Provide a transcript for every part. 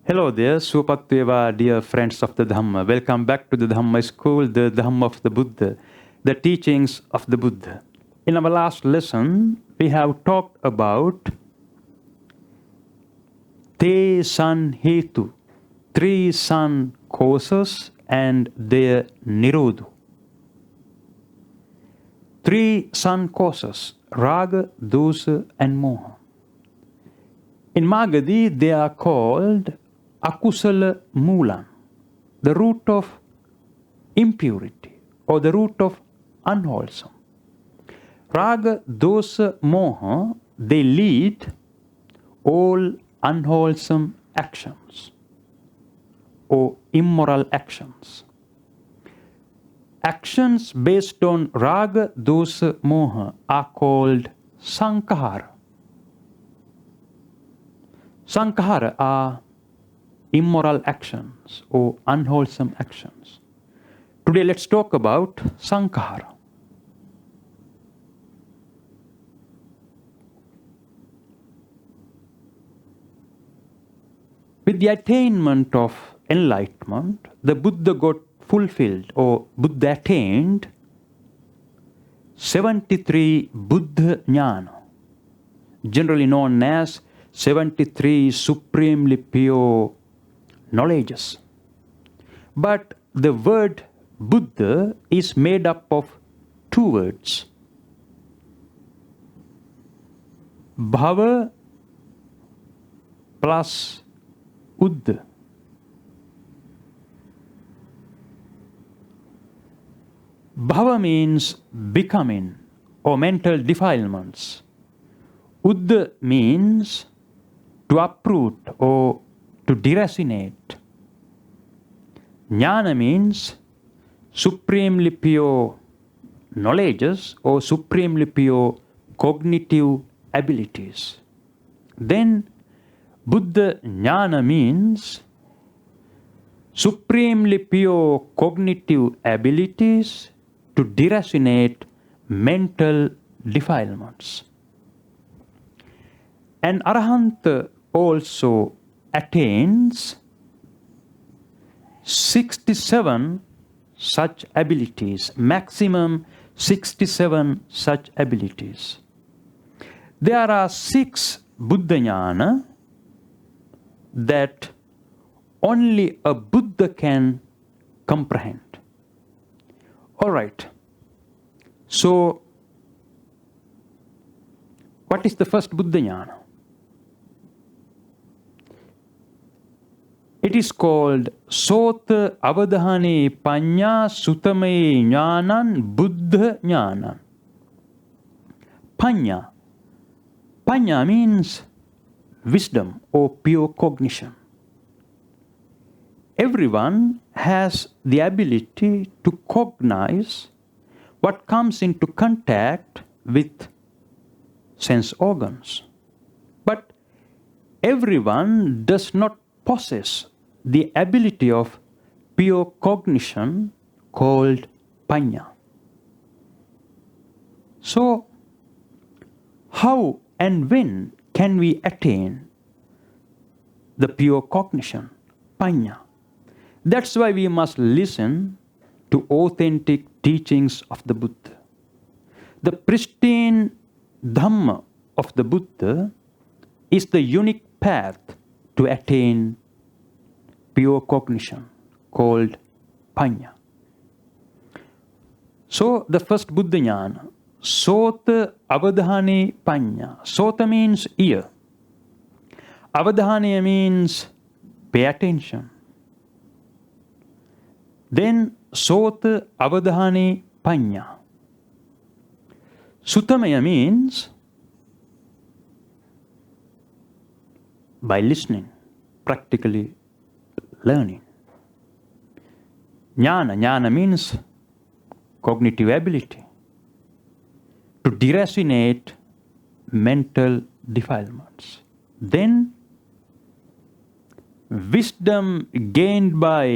Hello there, Supatyeva, dear friends of the Dhamma. Welcome back to the Dhamma School, the Dhamma of the Buddha, the teachings of the Buddha. In our last lesson, we have talked about Te San Hetu, three sun causes and their Nirodha. Three sun causes, Raga, Dosa and Moha. In Magadhi, they are called Akusala Moolan, the root of impurity or the root of unwholesome. Raga, Dosa, Moha, they lead all unwholesome actions or immoral actions. Actions based on Raga, Dosa, Moha are called Sankara. Sankara are immoral actions or unwholesome actions. Today let's talk about Sankara. With the attainment of enlightenment, the Buddha got fulfilled or Buddha attained 73 Buddha Jnana, generally known as 73 supremely pure knowledges. But the word Buddha is made up of two words. Bhava plus Uddha. Bhava means becoming or mental defilements. Uddha means to uproot or to deracinate. Jnana means supremely pure knowledges or supremely pure cognitive abilities. Then Buddha Jnana means supremely pure cognitive abilities to deracinate mental defilements. An Arahant also attains 67 such abilities, maximum 67 such abilities. There are 6 Buddha Jnana that only a Buddha can comprehend. Alright, so what is the first Buddha Jnana? It is called Sota Avadhane Panya Sutame Jnanan Buddha Jnanan. Panya. Panya means wisdom or pure cognition. Everyone has the ability to cognize what comes into contact with sense organs. But everyone does not possess the ability of pure cognition called Panya. So, how and when can we attain the pure cognition, Panya? That's why we must listen to authentic teachings of the Buddha. The pristine Dhamma of the Buddha is the unique path to attain pure cognition called Panya. So the first Buddha Jnana, Sota Avadhane Panya. Sota means ear. Avadhane means pay attention. Then Sota Avadhane Panya. Sutamaya means by listening, practically learning. Jnana means cognitive ability to deracinate mental defilements. Then wisdom gained by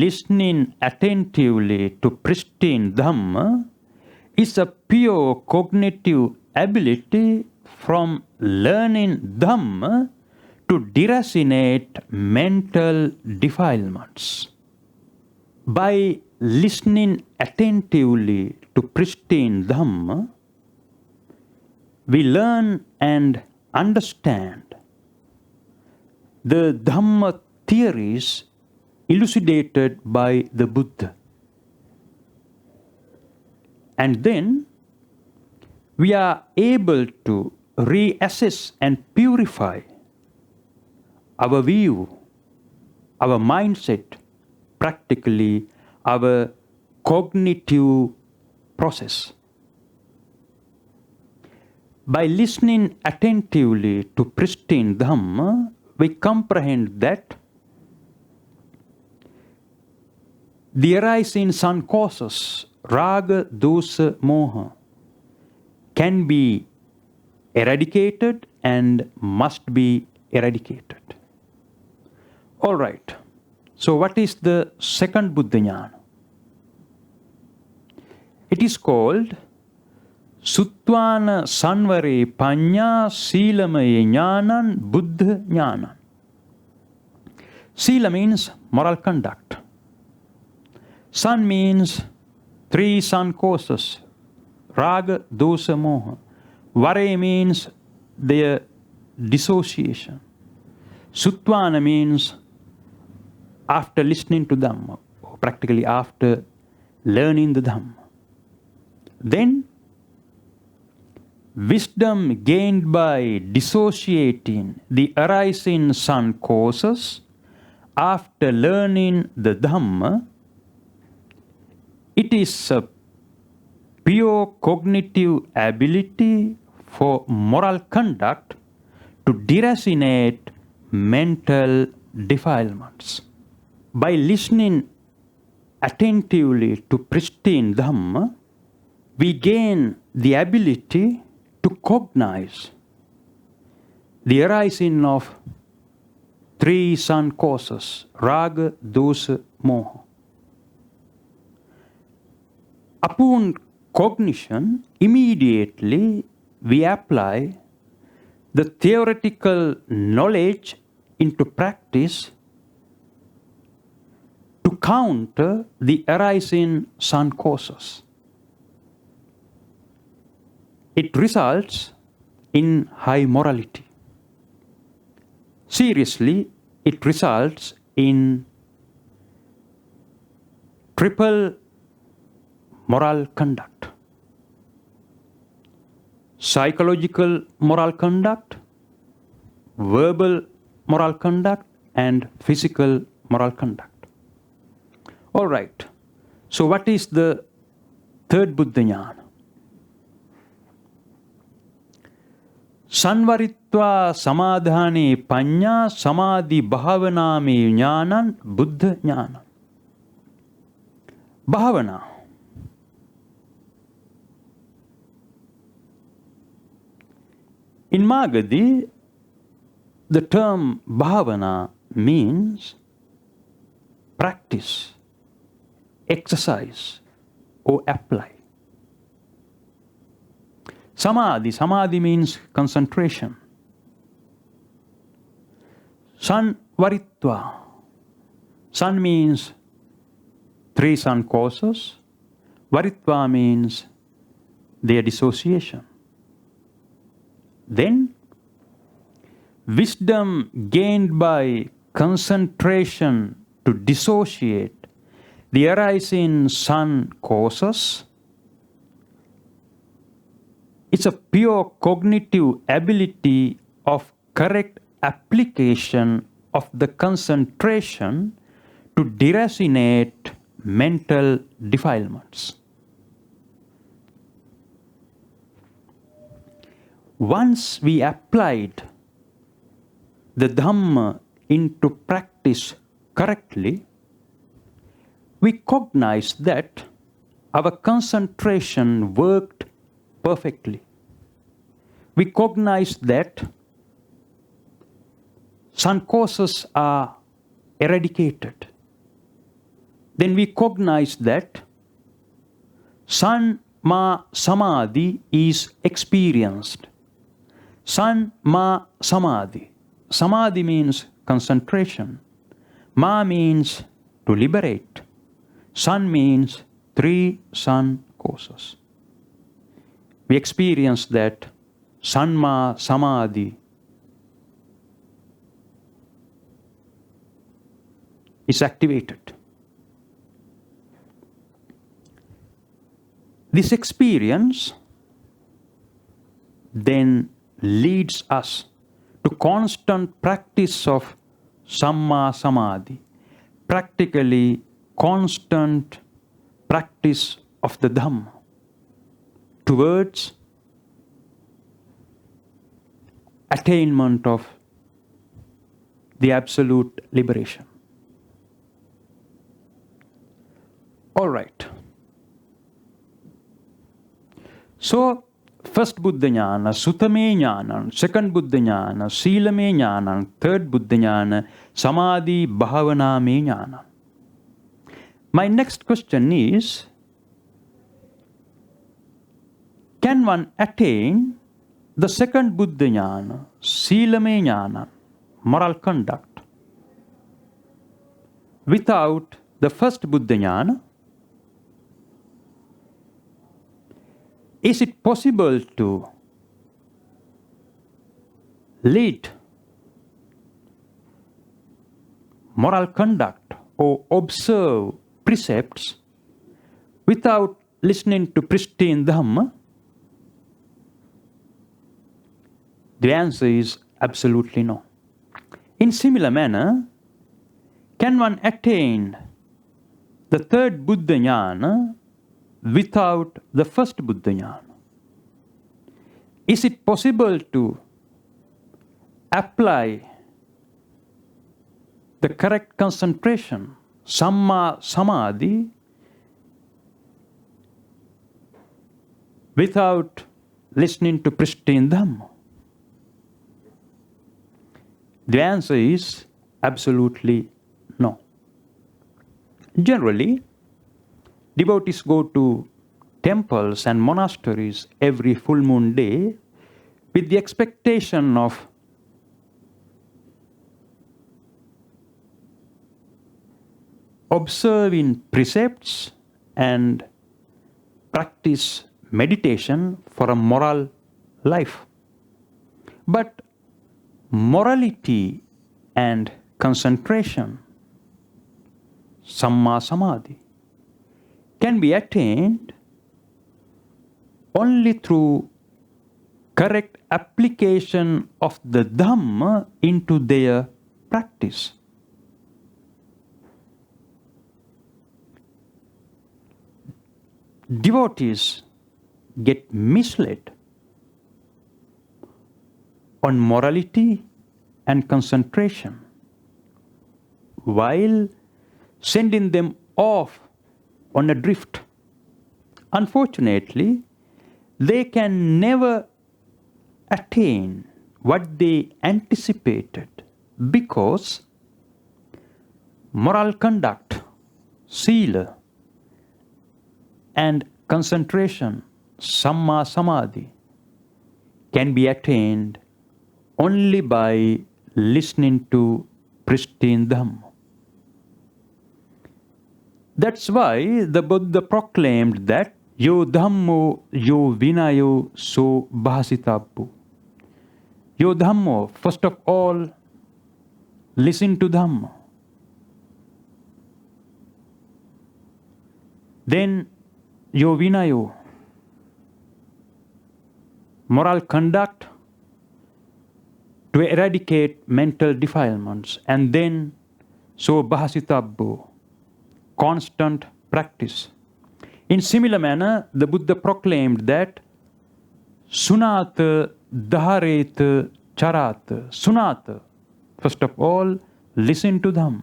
listening attentively to pristine Dhamma is a pure cognitive ability from learning Dhamma to deracinate mental defilements. By listening attentively to pristine Dhamma, we learn and understand the Dhamma theories elucidated by the Buddha. And then we are able to reassess and purify our view, our mindset, practically our cognitive process. By listening attentively to pristine Dhamma, we comprehend that the arising sun causes, raga, dosa, moha, can be eradicated and must be eradicated. All right. So what is the second Buddha Jnana? It is called Suttvana Sanvare Panya Silamaye Jnanan Buddha Jnanan. Sila means moral conduct. San means three sun causes. Raga, dosa, moha. Vare means their dissociation. Suttvana means after listening to Dhamma, or practically after learning the Dhamma. Then wisdom gained by dissociating the arising sun causes after learning the Dhamma, it is a pure cognitive ability for moral conduct to deracinate mental defilements. By listening attentively to pristine Dhamma, we gain the ability to cognize the arising of three sun causes, raga, dosa, moha. Upon cognition, immediately we apply the theoretical knowledge into practice to counter the arising sun causes. It results in high morality. Seriously, it results in triple moral conduct. Psychological moral conduct, verbal moral conduct, and physical moral conduct. All right. So what is the third Buddha Jnana? Sanvaritva samadhane panya samadhi bhavaname jnanan Buddha Jnana. Bhavana. In Magadhi, the term bhavana means practice, exercise, or apply. Samadhi means concentration. Sanvaritva. San means three sun causes. Varitva means their dissociation. Then, wisdom gained by concentration to dissociate the arising sun causes. It's a pure cognitive ability of correct application of the concentration to deracinate mental defilements. Once we applied the Dhamma into practice correctly, we cognized that our concentration worked perfectly. We cognized that sun causes are eradicated. Then we cognized that Sanma Samadhi is experienced. Sanma Samadhi. Samadhi means concentration. Ma means to liberate. Sun means 3 sun courses. We experience that Sanma Samadhi is activated. This experience then leads us to constant practice of Samma Samadhi, practically constant practice of the Dhamma towards attainment of the absolute liberation. All right. So, first Buddha Jnana, Sutame Jnana, second Buddha Jnana, Silame Jnana, third Buddha Jnana, Samadhi Bhavana Me Jnana. My next question is, can one attain the second Buddha Jnana, Silame Jnana, moral conduct, without the first Buddha Jnana? Is it possible to lead moral conduct or observe precepts without listening to pristine Dhamma? The answer is absolutely no. In similar manner, can one attain the third Buddha Jnana without the first Buddha Jnana? Is it possible to apply the correct concentration, Samma Samadhi, without listening to pristine Dhamma? The answer is absolutely no. Generally, devotees go to temples and monasteries every full moon day with the expectation of observing precepts and practice meditation for a moral life. But morality and concentration, Samma Samadhi, can be attained only through correct application of the Dhamma into their practice. Devotees get misled on morality and concentration while sending them off on a drift. Unfortunately, they can never attain what they anticipated because moral conduct, sila, and concentration, Samma Samadhi, can be attained only by listening to pristine Dhamma. That's why the Buddha proclaimed that Yo Dhammo, Yo Vinayo, So Bhasitabbu. Yo Dhammo, first of all, listen to Dhamma. Then Yo Vinayo, moral conduct to eradicate mental defilements. And then So Bhasitabbu, constant practice. In similar manner, the Buddha proclaimed that Sunata Dharet Charat. Sunata, first of all, listen to Dhamma.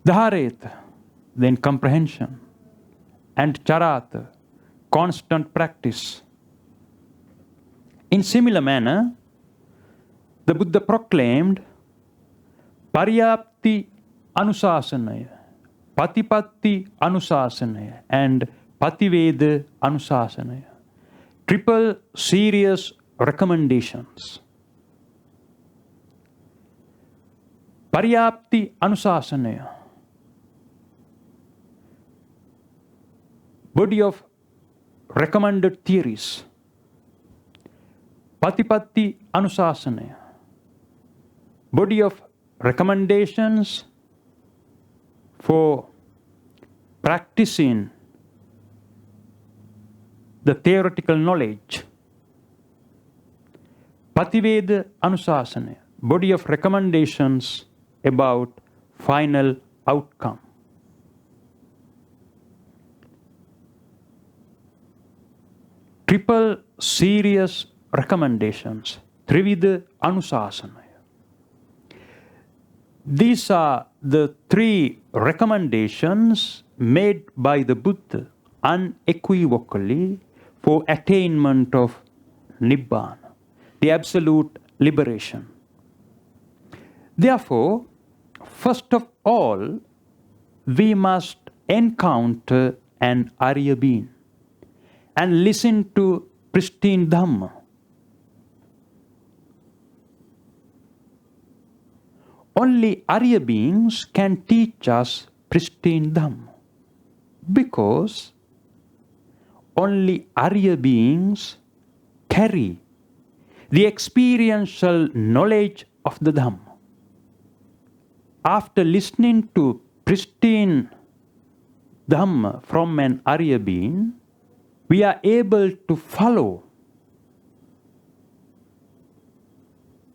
Dharet, then comprehension. And Charat, constant practice. In similar manner, the Buddha proclaimed Paryapti Anusasanaya, Patipatti Anusasanaya, and Pativeda Anusasanaya. Triple serious recommendations Paryapti Anusasanaya, body of recommended theories. Patipatti Anusasanaya, body of recommendations for practicing the theoretical knowledge. Pativeda Anusasanaya, body of recommendations about final outcome. Triple serious recommendations. Trivida Anusasanaya. These are the three recommendations made by the Buddha unequivocally for attainment of Nibbana, the absolute liberation. Therefore, first of all, we must encounter an Arya being and listen to pristine Dhamma. Only Arya beings can teach us pristine Dhamma, because only Arya beings carry the experiential knowledge of the Dhamma. After listening to pristine Dhamma from an Arya being, we are able to follow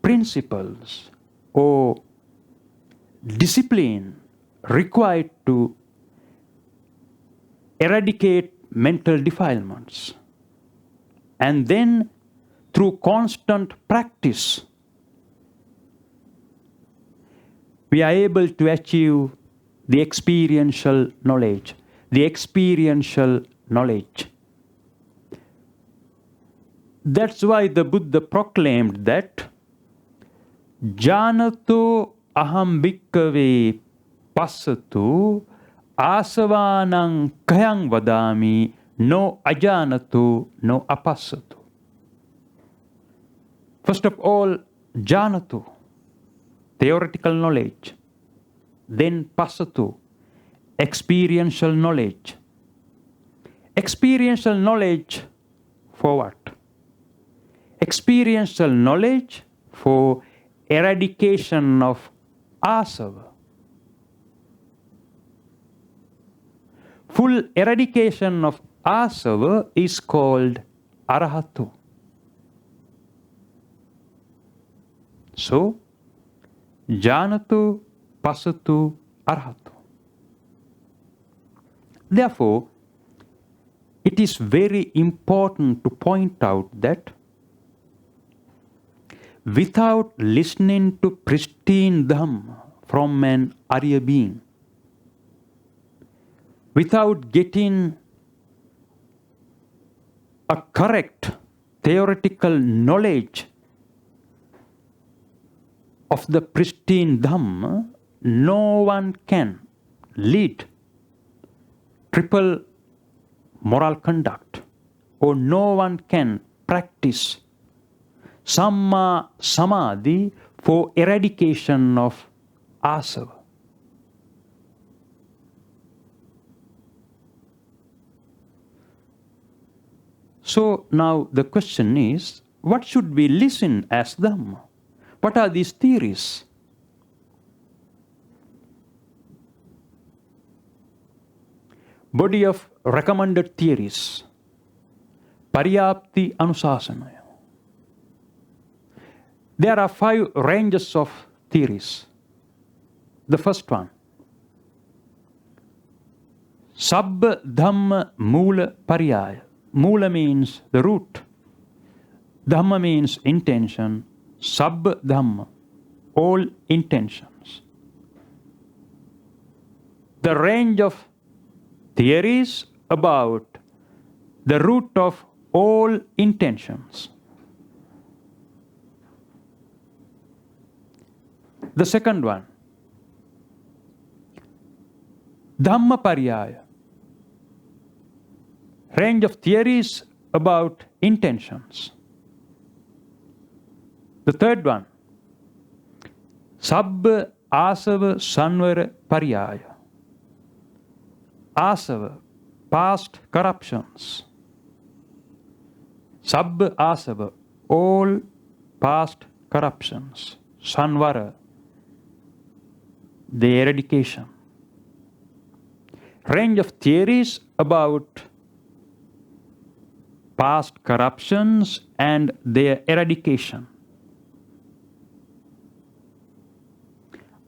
principles or discipline required to eradicate mental defilements. And then, through constant practice, we are able to achieve the experiential knowledge. The experiential knowledge. That's why the Buddha proclaimed that Janato aham bhikkhave passatu asavanang kayang vadami no ajanato no apassatu. First of all, Janato, theoretical knowledge. Then Passatu, experiential knowledge. Experiential knowledge for what? Experiential knowledge for eradication of asava. Full eradication of asava is called arahatu. So, janatu, passatu, arahatu. Therefore, it is very important to point out that without listening to pristine Dhamma from an Arya being, without getting a correct theoretical knowledge of the pristine Dhamma, no one can lead triple moral conduct, or no one can practice Samma Samadhi for eradication of asava. So now the question is, what should we listen as Dhamma? What are these theories? Body of recommended theories. Paryapti Anusasanaya. There are 5 ranges of theories. The first one, Sabba Dhamma Mula Paryaya. Mula means the root. Dhamma means intention. Sabba Dhamma, all intentions. The range of theories about the root of all intentions. The second one, Dhamma Paryaya, range of theories about intentions. The third one, Sabba asava sanvara pariyaya. Asava, past corruptions. Sabba asava, all past corruptions. Sanvara, the eradication. Range of theories about past corruptions and their eradication.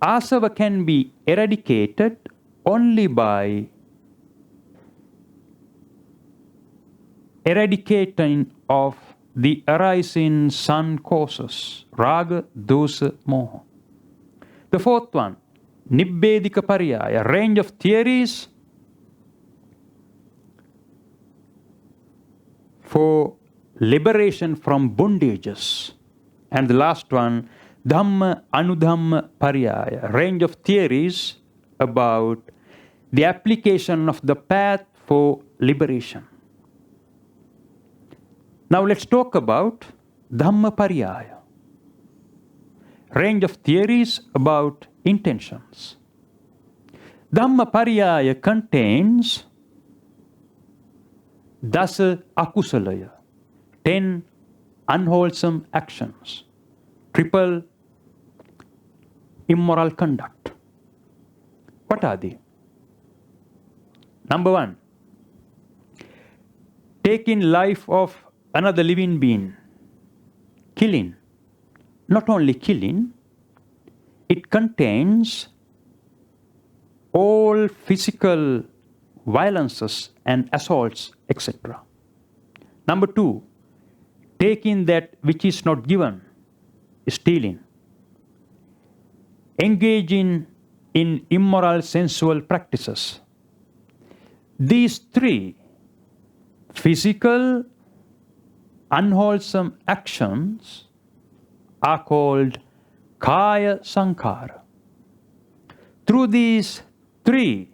Asava can be eradicated only by eradicating of the arising sun causes, raga, dosa, moha. The fourth one, nibbedika pariyaya, range of theories for liberation from bondages. And the last one, Dhamma Anudhamma Pariyaya, range of theories about the application of the path for liberation. Now let's talk about Dhamma Pariyaya, range of theories about intentions. Dhamma Pariyaya contains Dasa Akusalaya, 10 unwholesome actions, triple immoral conduct. What are they? Number 1, taking life of another living being, killing. Not only killing, it contains all physical violences and assaults, etc. Number 2, taking that which is not given, stealing. Engaging in immoral sensual practices. These 3 physical unwholesome actions are called kaya sankhara. Through these 3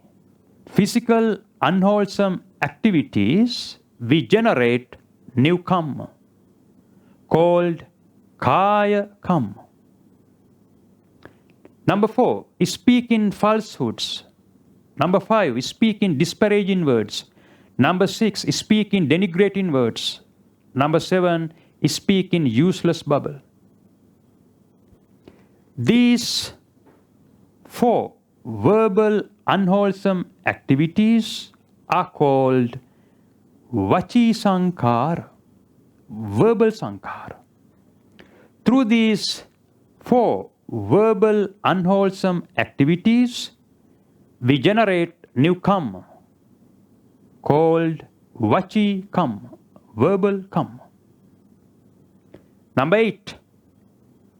physical unwholesome activities, we generate new karma called kaya karma. Number 4, speaking falsehoods. Number 5, speaking disparaging words. Number 6, speaking denigrating words. Number 7, speaking useless babble. These 4 verbal unwholesome activities are called vachi sankhara, verbal sankhara. Through these 4 verbal unwholesome activities, we generate new karma called vachi karma, verbal karma. Number 8,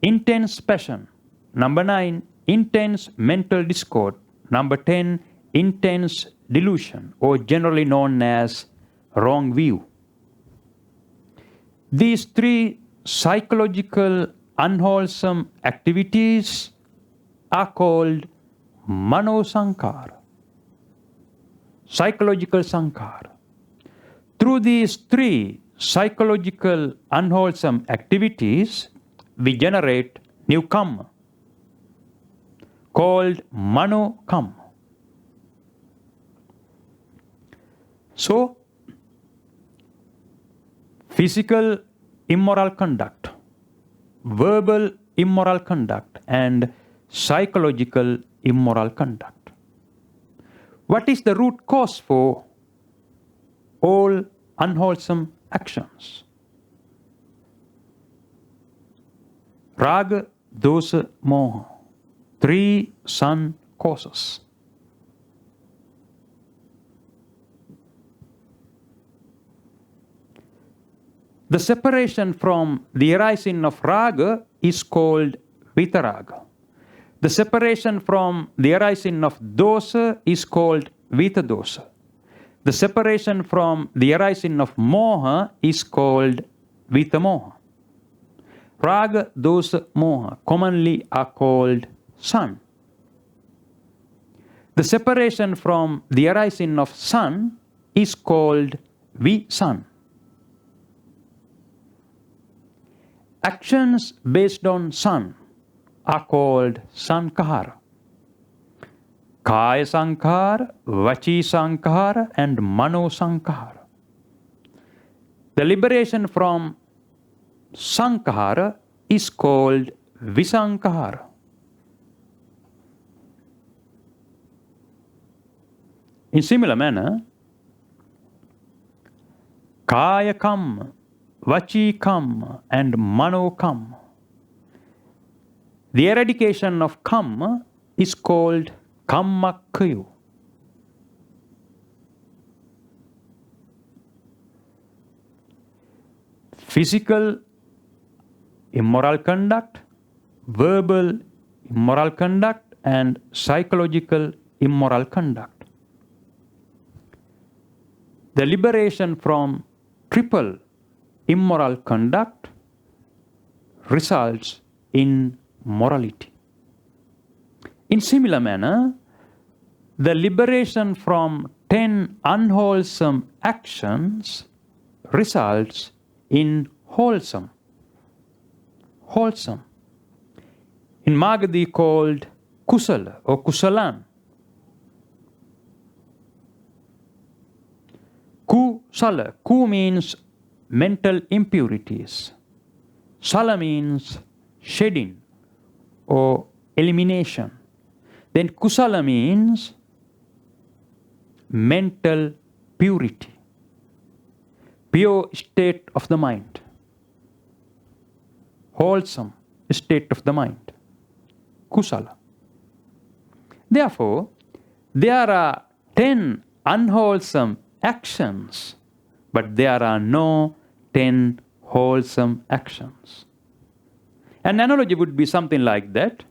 intense passion. Number 9, intense mental discord. Number 10, intense delusion, or generally known as wrong view. These 3 psychological unwholesome activities are called mano sankhara, psychological sankhara. Through these 3 psychological unwholesome activities, we generate new karma called mano karma. So, physical immoral conduct, verbal immoral conduct, and psychological immoral conduct. What is the root cause for all unwholesome actions? Raga, dosa, moha. 3 sun causes. The separation from the arising of raga is called vitaraga. The separation from the arising of dosa is called vitadosa. The separation from the arising of moha is called vitamoha. Raga, dosa, moha commonly are called sun. The separation from the arising of sun is called vi-sun. Actions based on sun are called sankhara. Kaya sankhara, vachi sankhara, and mano sankhara. The liberation from sankhara is called visankhara. In similar manner, kaya kamma, vachi kamma, and mano kamma. The eradication of kamma is called kammakkayu. Physical immoral conduct, verbal immoral conduct, and psychological immoral conduct. The liberation from triple immoral conduct results in morality. In similar manner, the liberation from 10 unwholesome actions results in wholesome. In Magadhi called Kusala or Kusalan. Kusala. Ku means mental impurities. Sala means shedding or elimination. Then Kusala means mental purity, pure state of the mind, wholesome state of the mind. Kusala. Therefore, there are 10 unwholesome actions, but there are no 10 wholesome actions. An analogy would be something like that.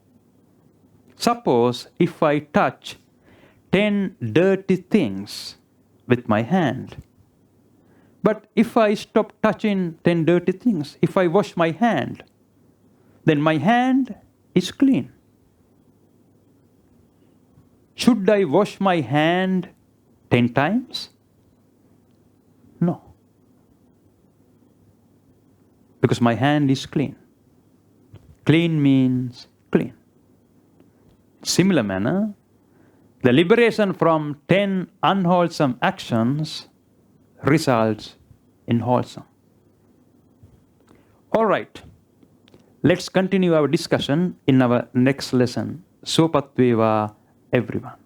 Suppose if I touch 10 dirty things with my hand, but if I stop touching 10 dirty things, if I wash my hand, then my hand is clean. Should I wash my hand 10 times? No. Because my hand is clean. Clean means clean. Similar manner, the liberation from 10 unwholesome actions results in wholesome. All right. Let's continue our discussion in our next lesson. Sopatveva, everyone.